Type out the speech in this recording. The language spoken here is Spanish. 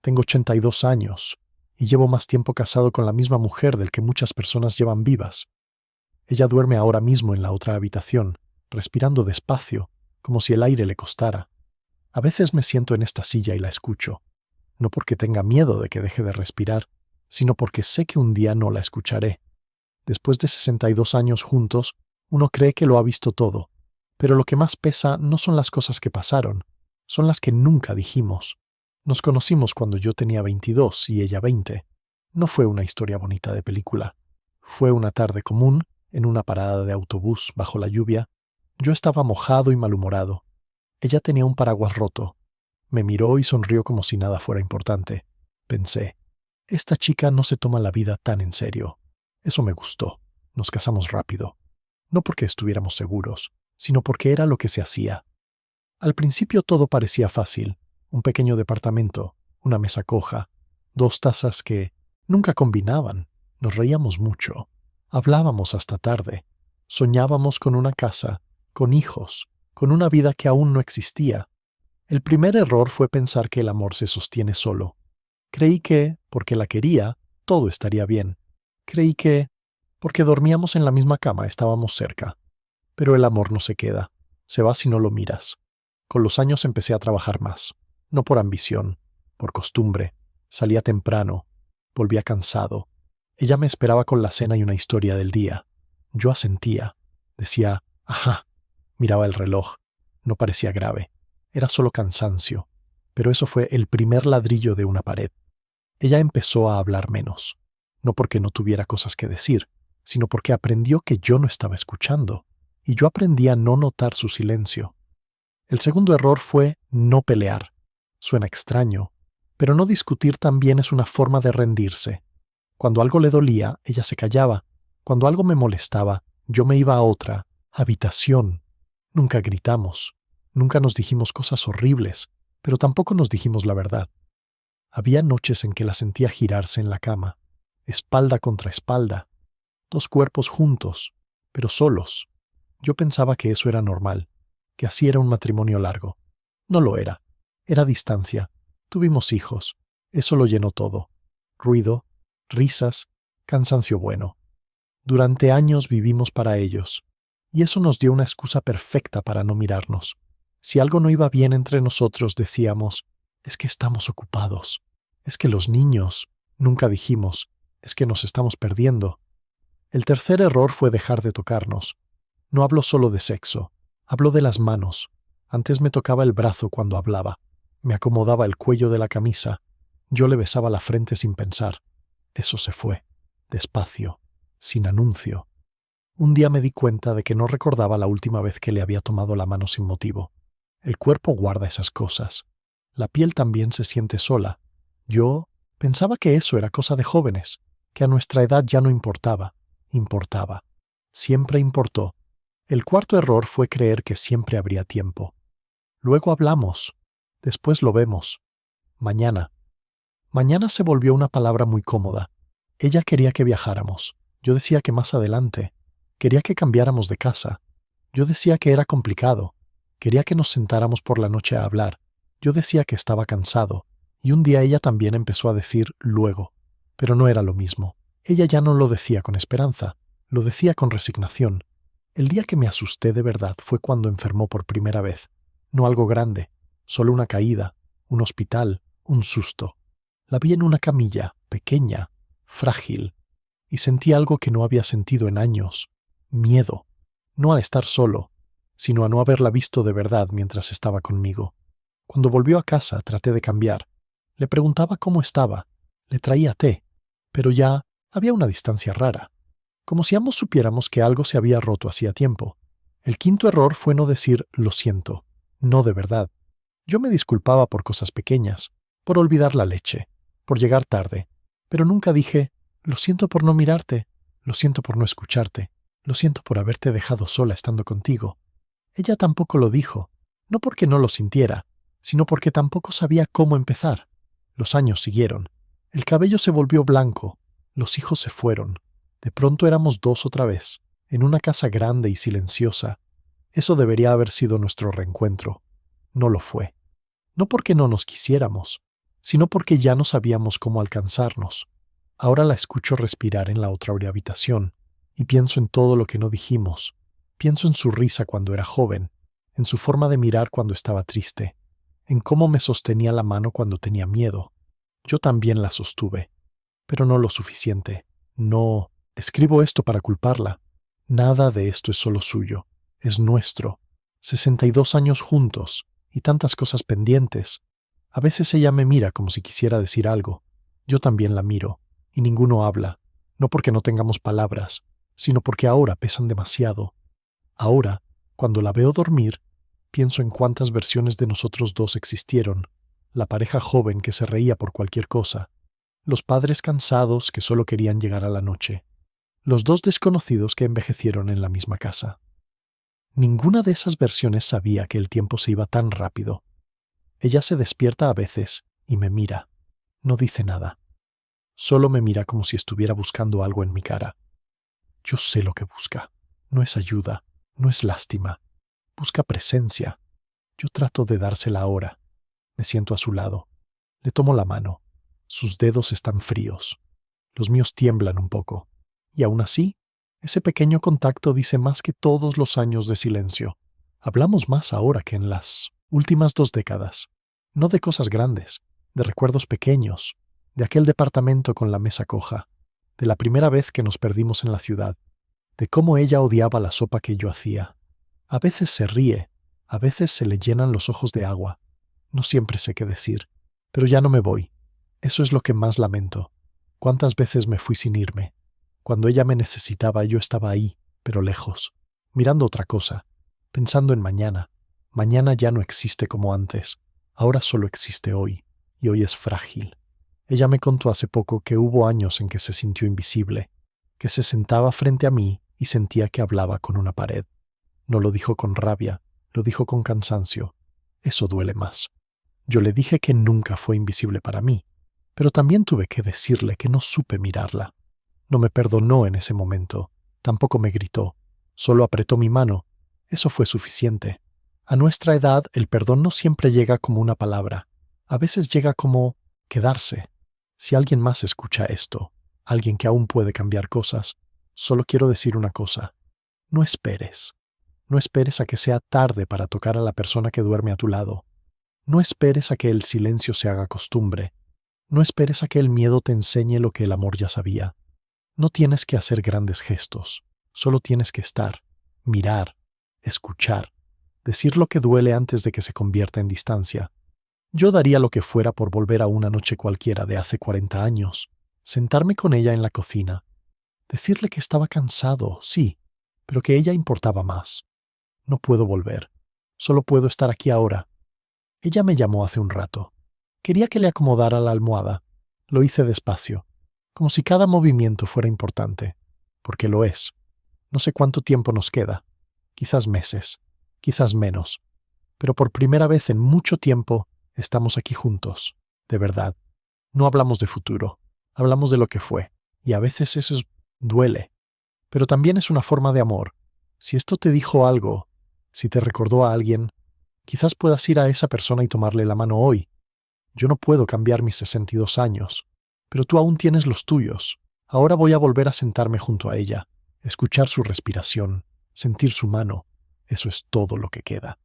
Tengo 82 años y llevo más tiempo casado con la misma mujer del que muchas personas llevan vivas. Ella duerme ahora mismo en la otra habitación, respirando despacio, como si el aire le costara. A veces me siento en esta silla y la escucho, no porque tenga miedo de que deje de respirar, sino porque sé que un día no la escucharé. Después de 62 años juntos, uno cree que lo ha visto todo, pero lo que más pesa no son las cosas que pasaron, son las que nunca dijimos. Nos conocimos cuando yo tenía 22 y ella 20. No fue una historia bonita de película. Fue una tarde común, en una parada de autobús bajo la lluvia. Yo estaba mojado y malhumorado. Ella tenía un paraguas roto. Me miró y sonrió como si nada fuera importante. Pensé, esta chica no se toma la vida tan en serio. Eso me gustó. Nos casamos rápido. No porque estuviéramos seguros, sino porque era lo que se hacía. Al principio todo parecía fácil. Un pequeño departamento, una mesa coja, 2 tazas que nunca combinaban. Nos reíamos mucho. Hablábamos hasta tarde. Soñábamos con una casa, con hijos, con una vida que aún no existía. El primer error fue pensar que el amor se sostiene solo. Creí que, porque la quería, todo estaría bien. Creí que, porque dormíamos en la misma cama, estábamos cerca. Pero el amor no se queda. Se va si no lo miras. Con los años empecé a trabajar más. No por ambición, por costumbre. Salía temprano. Volvía cansado. Ella me esperaba con la cena y una historia del día. Yo asentía. Decía, ajá. Miraba el reloj. No parecía grave. Era solo cansancio. Pero eso fue el primer ladrillo de una pared. Ella empezó a hablar menos. No porque no tuviera cosas que decir, sino porque aprendió que yo no estaba escuchando. Y yo aprendí a no notar su silencio. El segundo error fue no pelear. Suena extraño, pero no discutir también es una forma de rendirse. Cuando algo le dolía, ella se callaba. Cuando algo me molestaba, yo me iba a otra habitación. Nunca gritamos, nunca nos dijimos cosas horribles, pero tampoco nos dijimos la verdad. Había noches en que la sentía girarse en la cama, espalda contra espalda, 2 cuerpos juntos, pero solos. Yo pensaba que eso era normal, que así era un matrimonio largo. No lo era. Era distancia. Tuvimos hijos. Eso lo llenó todo. Ruido, risas, cansancio bueno. Durante años vivimos para ellos. Y eso nos dio una excusa perfecta para no mirarnos. Si algo no iba bien entre nosotros, decíamos, es que estamos ocupados. Es que los niños. Nunca dijimos, es que nos estamos perdiendo. El tercer error fue dejar de tocarnos. No hablo solo de sexo. Hablo de las manos. Antes me tocaba el brazo cuando hablaba. Me acomodaba el cuello de la camisa. Yo le besaba la frente sin pensar. Eso se fue. Despacio. Sin anuncio. Un día me di cuenta de que no recordaba la última vez que le había tomado la mano sin motivo. El cuerpo guarda esas cosas. La piel también se siente sola. Yo pensaba que eso era cosa de jóvenes, que a nuestra edad ya no importaba. Importaba. Siempre importó. El cuarto error fue creer que siempre habría tiempo. Luego hablamos. Después lo vemos. Mañana. Mañana se volvió una palabra muy cómoda. Ella quería que viajáramos. Yo decía que más adelante. Quería que cambiáramos de casa. Yo decía que era complicado. Quería que nos sentáramos por la noche a hablar. Yo decía que estaba cansado. Y un día ella también empezó a decir luego. Pero no era lo mismo. Ella ya no lo decía con esperanza. Lo decía con resignación. El día que me asusté de verdad fue cuando enfermó por primera vez. No algo grande. Solo una caída, un hospital, un susto. La vi en una camilla, pequeña, frágil, y sentí algo que no había sentido en años. Miedo. No a estar solo, sino a no haberla visto de verdad mientras estaba conmigo. Cuando volvió a casa traté de cambiar. Le preguntaba cómo estaba. Le traía té. Pero ya había una distancia rara. Como si ambos supiéramos que algo se había roto hacía tiempo. El quinto error fue no decir lo siento. No de verdad. Yo me disculpaba por cosas pequeñas, por olvidar la leche, por llegar tarde, pero nunca dije, lo siento por no mirarte, lo siento por no escucharte, lo siento por haberte dejado sola estando contigo. Ella tampoco lo dijo, no porque no lo sintiera, sino porque tampoco sabía cómo empezar. Los años siguieron. El cabello se volvió blanco, los hijos se fueron. De pronto éramos 2 otra vez, en una casa grande y silenciosa. Eso debería haber sido nuestro reencuentro. No lo fue. No porque no nos quisiéramos, sino porque ya no sabíamos cómo alcanzarnos. Ahora la escucho respirar en la otra habitación, y pienso en todo lo que no dijimos. Pienso en su risa cuando era joven, en su forma de mirar cuando estaba triste, en cómo me sostenía la mano cuando tenía miedo. Yo también la sostuve, pero no lo suficiente. No, escribo esto para culparla. Nada de esto es solo suyo, es nuestro. 62 años juntos, y tantas cosas pendientes. A veces ella me mira como si quisiera decir algo. Yo también la miro, y ninguno habla, no porque no tengamos palabras, sino porque ahora pesan demasiado. Ahora, cuando la veo dormir, pienso en cuántas versiones de nosotros dos existieron. La pareja joven que se reía por cualquier cosa, los padres cansados que solo querían llegar a la noche, los dos desconocidos que envejecieron en la misma casa. Ninguna de esas versiones sabía que el tiempo se iba tan rápido. Ella se despierta a veces y me mira. No dice nada. Solo me mira como si estuviera buscando algo en mi cara. Yo sé lo que busca. No es ayuda, no es lástima. Busca presencia. Yo trato de dársela ahora. Me siento a su lado. Le tomo la mano. Sus dedos están fríos. Los míos tiemblan un poco. Y aún así, ese pequeño contacto dice más que todos los años de silencio. Hablamos más ahora que en las últimas 2 décadas. No de cosas grandes, de recuerdos pequeños, de aquel departamento con la mesa coja, de la primera vez que nos perdimos en la ciudad, de cómo ella odiaba la sopa que yo hacía. A veces se ríe, a veces se le llenan los ojos de agua. No siempre sé qué decir, pero ya no me voy. Eso es lo que más lamento. ¿Cuántas veces me fui sin irme? Cuando ella me necesitaba yo estaba ahí, pero lejos, mirando otra cosa, pensando en mañana. Mañana ya no existe como antes, ahora solo existe hoy, y hoy es frágil. Ella me contó hace poco que hubo años en que se sintió invisible, que se sentaba frente a mí y sentía que hablaba con una pared. No lo dijo con rabia, lo dijo con cansancio. Eso duele más. Yo le dije que nunca fue invisible para mí, pero también tuve que decirle que no supe mirarla. No me perdonó en ese momento, tampoco me gritó, solo apretó mi mano. Eso fue suficiente. A nuestra edad, el perdón no siempre llega como una palabra. A veces llega como quedarse. Si alguien más escucha esto, alguien que aún puede cambiar cosas, solo quiero decir una cosa. No esperes. No esperes a que sea tarde para tocar a la persona que duerme a tu lado. No esperes a que el silencio se haga costumbre. No esperes a que el miedo te enseñe lo que el amor ya sabía. No tienes que hacer grandes gestos, solo tienes que estar, mirar, escuchar, decir lo que duele antes de que se convierta en distancia. Yo daría lo que fuera por volver a una noche cualquiera de hace 40 años, sentarme con ella en la cocina, decirle que estaba cansado, sí, pero que ella importaba más. No puedo volver, solo puedo estar aquí ahora. Ella me llamó hace un rato. Quería que le acomodara la almohada. Lo hice despacio, como si cada movimiento fuera importante, porque lo es. No sé cuánto tiempo nos queda, quizás meses, quizás menos, pero por primera vez en mucho tiempo estamos aquí juntos, de verdad. No hablamos de futuro, hablamos de lo que fue, y a veces duele, pero también es una forma de amor. Si esto te dijo algo, si te recordó a alguien, quizás puedas ir a esa persona y tomarle la mano hoy. Yo no puedo cambiar mis 62 años, pero tú aún tienes los tuyos. Ahora voy a volver a sentarme junto a ella, escuchar su respiración, sentir su mano. Eso es todo lo que queda.